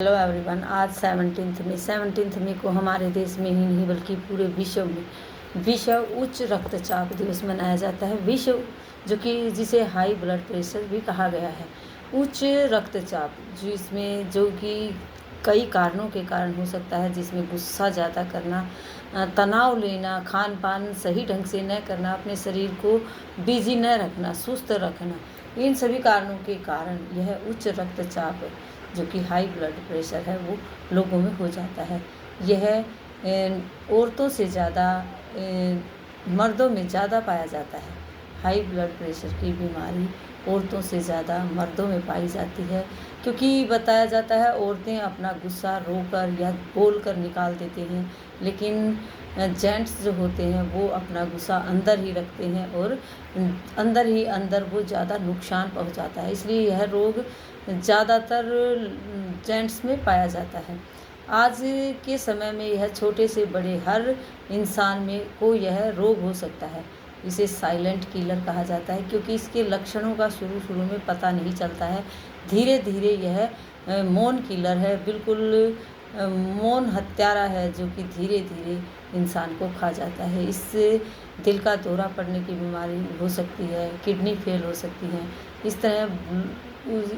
Hello everyone. आज 17th मई को हमारे देश में ही नहीं बल्कि पूरे विश्व उच्च रक्तचाप दिवस मनाया जाता है। विश्व जो कि जिसे हाई ब्लड प्रेशर भी कहा गया है। उच्च रक्तचाप जिसमें जो कि कई कारणों के कारण हो सकता है, जिसमें गुस्सा ज़्यादा करना, तनाव लेना, खान पान सही ढंग से न करना, अपने शरीर को बिजी न रखना, सुस्त रखना, इन सभी कारणों के कारण यह उच्च रक्तचाप जो कि हाई ब्लड प्रेशर है वो लोगों में हो जाता है। यह औरतों से ज़्यादा मर्दों में ज़्यादा पाया जाता है। हाई ब्लड प्रेशर की बीमारी औरतों से ज़्यादा मर्दों में पाई जाती है, क्योंकि बताया जाता है औरतें अपना गुस्सा रोकर या बोल कर निकाल देते हैं, लेकिन जेंट्स जो होते हैं वो अपना गुस्सा अंदर ही रखते हैं और अंदर ही अंदर वो ज़्यादा नुकसान पहुंचाता है। इसलिए यह रोग ज़्यादातर जेंट्स में पाया जाता है। आज के समय में यह छोटे से बड़े हर इंसान में को यह रोग हो सकता है। इसे साइलेंट किलर कहा जाता है, क्योंकि इसके लक्षणों का शुरू में पता नहीं चलता है। धीरे धीरे यह मौन किलर है, बिल्कुल मौन हत्यारा है, जो कि धीरे धीरे इंसान को खा जाता है। इससे दिल का दौरा पड़ने की बीमारी हो सकती है, किडनी फेल हो सकती है। इस तरह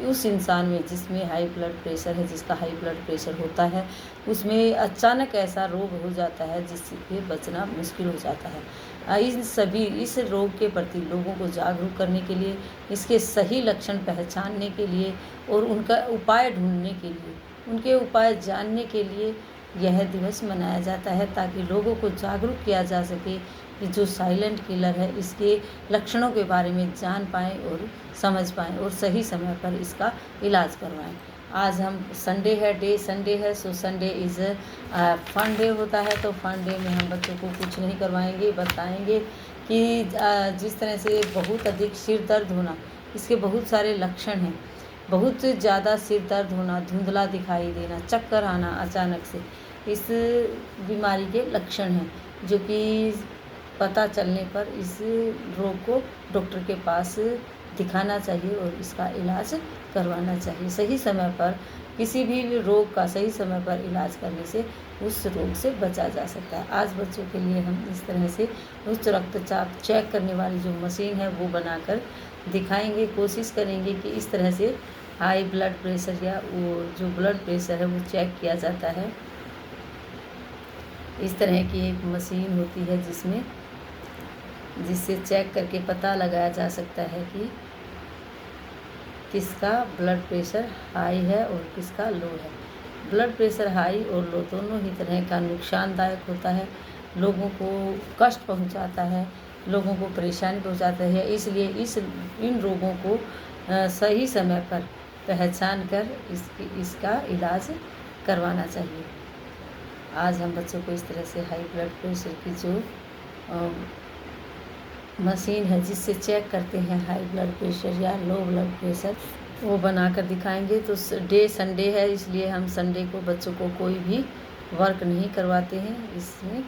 उस इंसान में जिसमें हाई ब्लड प्रेशर है, जिसका हाई ब्लड प्रेशर होता है, उसमें अचानक ऐसा रोग हो जाता है जिससे बचना मुश्किल हो जाता है। इस रोग के प्रति लोगों को जागरूक करने के लिए, इसके सही लक्षण पहचानने के लिए और उनका उपाय ढूंढने के लिए, उनके उपाय जानने के लिए यह दिवस मनाया जाता है, ताकि लोगों को जागरूक किया जा सके कि जो साइलेंट किलर है इसके लक्षणों के बारे में जान पाएँ और समझ पाएँ और सही समय पर इसका इलाज करवाएं। आज हम संडे है, so Sunday is fun day होता है। तो फन डे में हम बच्चों को कुछ नहीं करवाएंगे, बताएंगे कि जिस तरह से बहुत अधिक सिर दर्द होना, इसके बहुत सारे लक्षण हैं। बहुत ज़्यादा सिर दर्द होना, धुंधला दिखाई देना, चक्कर आना अचानक से, इस बीमारी के लक्षण हैं, जो कि पता चलने पर इस रोग को डॉक्टर के पास दिखाना चाहिए और इसका इलाज करवाना चाहिए। सही समय पर किसी भी रोग का सही समय पर इलाज करने से उस रोग से बचा जा सकता है। आज बच्चों के लिए हम इस तरह से उच्च रक्तचाप चेक करने वाली जो मशीन है वो बनाकर दिखाएंगे। कोशिश करेंगे कि इस तरह से हाई ब्लड प्रेशर या वो जो ब्लड प्रेशर है वो चेक किया जाता है। इस तरह की एक मशीन होती है जिससे चेक करके पता लगाया जा सकता है कि किसका ब्लड प्रेशर हाई है और किसका लो है। ब्लड प्रेशर हाई और लो दोनों ही तरह का नुकसानदायक होता है, लोगों को कष्ट पहुंचाता है, लोगों को परेशानी पहुंचाता है। इसलिए इन रोगों को सही समय पर पहचान कर इसका इलाज करवाना चाहिए। आज हम बच्चों को इस तरह से हाई ब्लड प्रेशर की जो मशीन है जिससे चेक करते हैं हाई ब्लड प्रेशर या लो ब्लड प्रेशर, वो बनाकर दिखाएंगे। तो डे संडे है, इसलिए हम संडे को बच्चों को कोई भी वर्क नहीं करवाते हैं। इसमें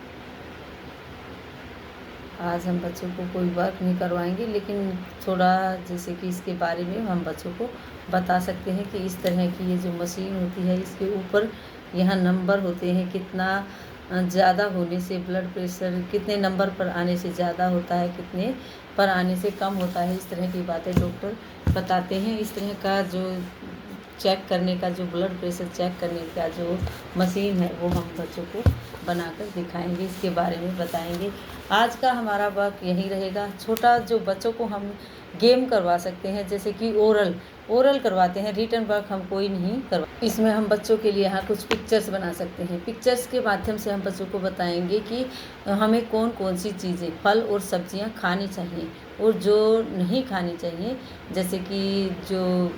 आज हम बच्चों को कोई वर्क नहीं करवाएंगे, लेकिन थोड़ा जैसे कि इसके बारे में हम बच्चों को बता सकते हैं कि इस तरह की ये जो मशीन होती है, इसके ऊपर यहाँ नंबर होते हैं, कितना ज़्यादा होने से ब्लड प्रेशर कितने नंबर पर आने से ज़्यादा होता है, कितने पर आने से कम होता है। इस तरह की बातें डॉक्टर बताते हैं। इस तरह का जो चेक करने का, जो ब्लड प्रेशर चेक करने का जो मशीन है वो हम बच्चों को बनाकर दिखाएंगे, इसके बारे में बताएंगे। आज का हमारा वर्क यही रहेगा। छोटा जो बच्चों को हम गेम करवा सकते हैं, जैसे कि ओरल करवाते हैं, रिटन वर्क हम कोई नहीं करवा। इसमें हम बच्चों के लिए यहाँ कुछ पिक्चर्स बना सकते हैं। पिक्चर्स के माध्यम से हम बच्चों को बताएंगे कि हमें कौन कौन सी चीज़ें, फल और सब्जियाँ खानी चाहिए और जो नहीं खानी चाहिए, जैसे कि जो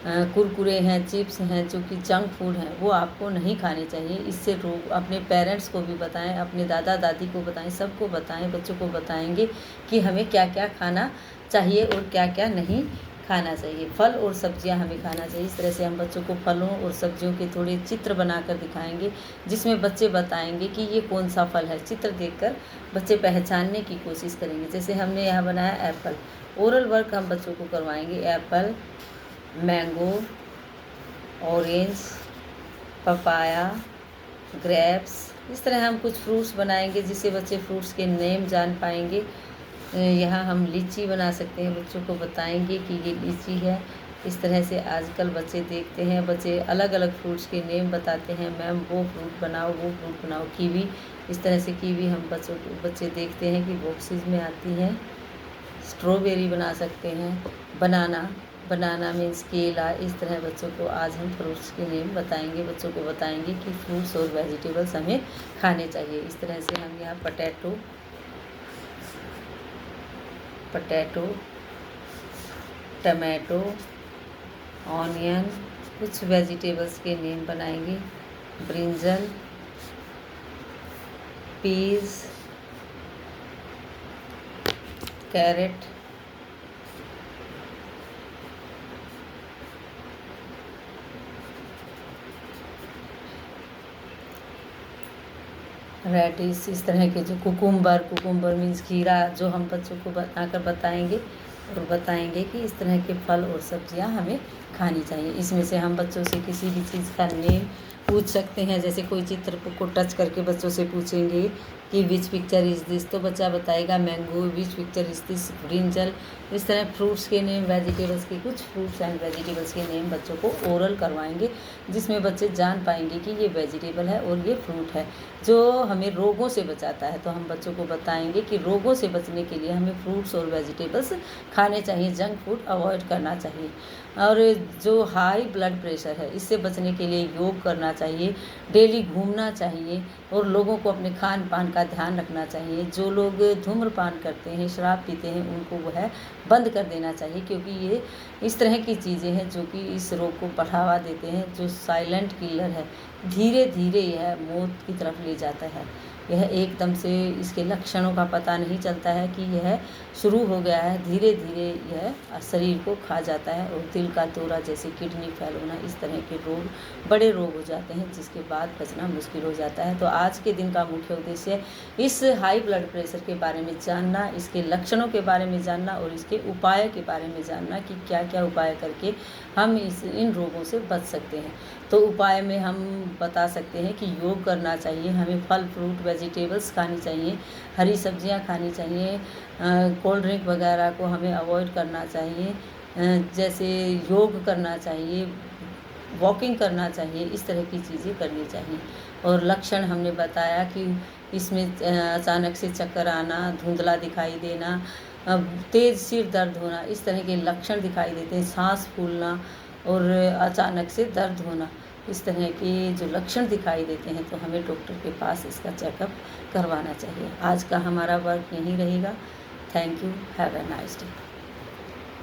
कुरकुरे हैं, चिप्स हैं, जो कि जंक फूड हैं, वो आपको नहीं खाने चाहिए। इससे रोग, अपने पेरेंट्स को भी बताएं, अपने दादा दादी को बताएं, सबको बताएं, बच्चों को बताएंगे कि हमें क्या क्या खाना चाहिए और क्या क्या नहीं खाना चाहिए। फल और सब्जियां हमें खाना चाहिए। इस तरह से हम बच्चों को फलों और सब्जियों के थोड़े चित्र बनाकर दिखाएंगे, जिसमें बच्चे बताएंगे कि ये कौन सा फल है। चित्र देखकर बच्चे पहचानने की कोशिश करेंगे। जैसे हमने यहाँ बनाया एप्पल, ओरल वर्क हम बच्चों को करवाएंगे। Apple, mango, orange, papaya, grapes. इस तरह हम कुछ फ्रूट्स बनाएंगे जिससे बच्चे फ्रूट्स के नेम जान पाएंगे। यहाँ हम लीची बना सकते हैं, बच्चों को बताएंगे कि ये लीची है। इस तरह से आजकल बच्चे देखते हैं, बच्चे अलग अलग फ्रूट्स के नेम बताते हैं, मैम वो फ्रूट बनाओ, वो फ्रूट बनाओ। कीवी, इस तरह से कीवी हम बच्चे देखते हैं कि बॉक्सेस में आती हैं। स्ट्रॉबेरी बना सकते हैं, बनाना मीन्स केला। इस तरह बच्चों को आज हम फ्रूट्स के नेम बताएंगे, बच्चों को बताएंगे कि फ्रूट्स और वेजिटेबल्स हमें खाने चाहिए। इस तरह से हम यहाँ पोटैटो, टमाटो, ऑनियन, कुछ वेजिटेबल्स के नेम बनाएंगे। Brinjal, peas, carrot, radish. इस तरह के जो कुकुम्बर मीन्स खीरा, जो हम बच्चों को बनाकर बताएंगे और बताएंगे कि इस तरह के फल और सब्जियां हमें खानी चाहिए। इसमें से हम बच्चों से किसी भी चीज़ का नेम पूछ सकते हैं। जैसे कोई चित्र को टच करके बच्चों से पूछेंगे कि विच पिक्चर इज़ दिस, तो बच्चा बताएगा mango, which picture is this brinjal. इस तरह फ्रूट्स के नेम, वेजिटेबल्स के, कुछ फ्रूट्स एंड वेजिटेबल्स के नेम बच्चों को ओरल करवाएंगे, जिसमें बच्चे जान पाएंगे कि ये वेजिटेबल है और ये फ्रूट है जो हमें रोगों से बचाता है। तो हम बच्चों को बताएंगे कि रोगों से बचने के लिए हमें फ्रूट्स और वेजिटेबल्स खाने चाहिए, जंक फूड अवॉइड करना चाहिए। और जो हाई ब्लड प्रेशर है, इससे बचने के लिए योग करना चाहिए, डेली घूमना चाहिए और लोगों को अपने खान पान का ध्यान रखना चाहिए। जो लोग धूम्रपान करते हैं, शराब पीते हैं, उनको वो है बंद कर देना चाहिए, क्योंकि ये इस तरह की चीज़ें हैं जो कि इस रोग को बढ़ावा देते हैं, जो साइलेंट किलर है। धीरे धीरे यह मौत की तरफ ले जाता है। यह एकदम से इसके लक्षणों का पता नहीं चलता है कि यह शुरू हो गया है, धीरे धीरे यह शरीर को खा जाता है और दिल का दौरा जैसे किडनी फेल होना, इस तरह के रोग, बड़े रोग हो जाते हैं, जिसके बाद बचना मुश्किल हो जाता है। तो आज के दिन का मुख्य उद्देश्य इस हाई ब्लड प्रेशर के बारे में जानना, इसके लक्षणों के बारे में जानना और इसके उपाय के बारे में जानना कि क्या क्या उपाय करके हम इन रोगों से बच सकते हैं। तो उपाय में हम बता सकते हैं कि योग करना चाहिए, हमें फल फ्रूट वेजिटेबल्स खानी चाहिए, हरी सब्जियां खानी चाहिए, कोल्ड ड्रिंक वगैरह को हमें अवॉइड करना चाहिए, जैसे योग करना चाहिए, वॉकिंग करना चाहिए, इस तरह की चीज़ें करनी चाहिए। और लक्षण हमने बताया कि इसमें अचानक से चक्कर आना, धुंधला दिखाई देना, तेज़ सिर दर्द होना, इस तरह के लक्षण दिखाई देते हैं, सांस फूलना और अचानक से दर्द होना, इस तरह के जो लक्षण दिखाई देते हैं तो हमें डॉक्टर के पास इसका चेकअप करवाना चाहिए। आज का हमारा वर्क यहीं रहेगा। Thank you, have a nice day.